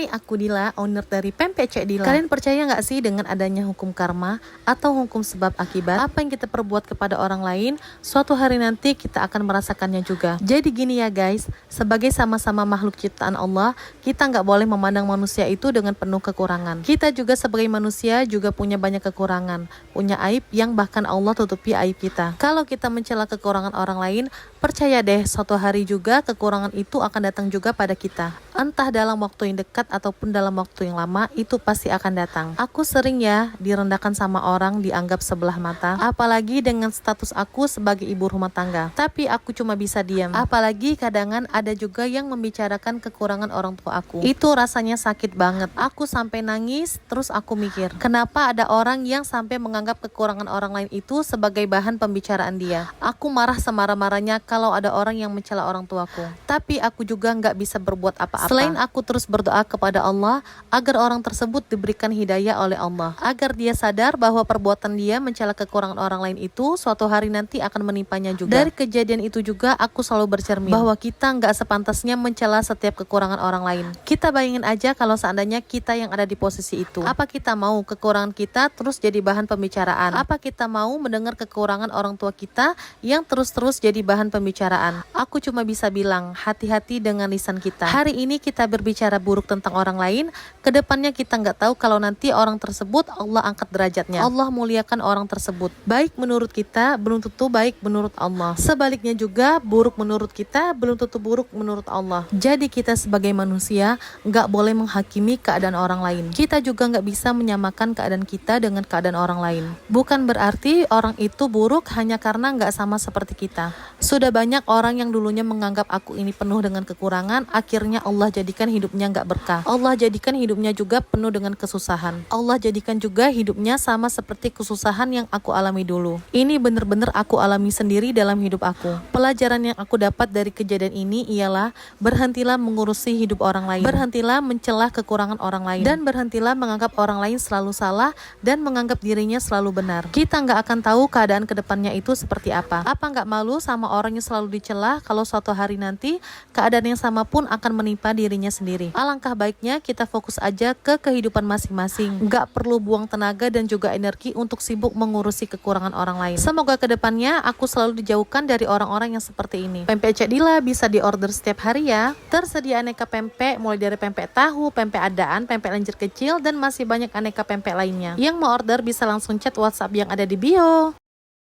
Ini aku Dila, owner dari Pempek Cek Dila. Kalian percaya nggak sih dengan adanya hukum karma atau hukum sebab akibat? Apa yang kita perbuat kepada orang lain, suatu hari nanti kita akan merasakannya juga. Jadi gini ya guys, sebagai sama-sama makhluk ciptaan Allah, kita nggak boleh memandang manusia itu dengan penuh kekurangan. Kita juga sebagai manusia juga punya banyak kekurangan, punya aib yang bahkan Allah tutupi aib kita. Kalau kita mencela kekurangan orang lain, percaya deh suatu hari juga kekurangan itu akan datang juga pada kita. Entah dalam waktu yang dekat ataupun dalam waktu yang lama, itu pasti akan datang. Aku sering ya direndahkan sama orang, dianggap sebelah mata, apalagi dengan status aku sebagai ibu rumah tangga. Tapi aku cuma bisa diam. Apalagi kadangan ada juga yang membicarakan kekurangan orang tua aku. Itu rasanya sakit banget. Aku sampai nangis, terus aku mikir, kenapa ada orang yang sampai menganggap kekurangan orang lain itu sebagai bahan pembicaraan dia. Aku marah semarah-marahnya kalau ada orang yang mencela orang tuaku. Tapi aku juga nggak bisa berbuat apa-apa. Selain aku terus berdoa kepada Allah agar orang tersebut diberikan hidayah oleh Allah, agar dia sadar bahwa perbuatan dia mencela kekurangan orang lain itu suatu hari nanti akan menimpanya juga. Dari kejadian itu juga aku selalu bercermin bahwa kita nggak sepantasnya mencela setiap kekurangan orang lain. Kita bayangin aja kalau seandainya kita yang ada di posisi itu. Apa kita mau kekurangan kita terus jadi bahan pembicaraan? Apa kita mau mendengar kekurangan orang tua kita yang terus-terus jadi bahan pembicaraan? Aku cuma bisa bilang, hati-hati dengan lisan kita. Hari ini kita berbicara buruk tentang orang lain, kedepannya kita nggak tahu kalau nanti orang tersebut Allah angkat derajatnya, Allah muliakan orang tersebut. Baik menurut kita belum tentu baik menurut Allah, sebaliknya juga buruk menurut kita belum tentu buruk menurut Allah. Jadi kita sebagai manusia nggak boleh menghakimi keadaan orang lain. Kita juga nggak bisa menyamakan keadaan kita dengan keadaan orang lain. Bukan berarti orang itu buruk hanya karena nggak sama seperti kita. Sudah banyak orang yang dulunya menganggap aku ini penuh dengan kekurangan, akhirnya Allah jadikan hidupnya nggak berkah. Allah jadikan hidupnya juga penuh dengan kesusahan. Allah jadikan juga hidupnya sama seperti kesusahan yang aku alami dulu. Ini benar-benar aku alami sendiri dalam hidup aku. Pelajaran yang aku dapat dari kejadian ini ialah berhentilah mengurusi hidup orang lain, berhentilah mencela kekurangan orang lain, dan berhentilah menganggap orang lain selalu salah dan menganggap dirinya selalu benar. Kita nggak akan tahu keadaan kedepannya itu seperti apa. Apa nggak malu sama orang yang selalu dicela kalau suatu hari nanti keadaan yang sama pun akan menimpa dirinya sendiri? Alangkah baiknya kita fokus aja ke kehidupan masing-masing. Nggak perlu buang tenaga dan juga energi untuk sibuk mengurusi kekurangan orang lain. Semoga kedepannya aku selalu dijauhkan dari orang-orang yang seperti ini. Pempek Cek Dila bisa diorder setiap hari ya. Tersedia aneka pempek mulai dari pempek tahu, pempek adaan, pempek lenjer kecil, dan masih banyak aneka pempek lainnya. Yang mau order bisa langsung chat WhatsApp yang ada di bio.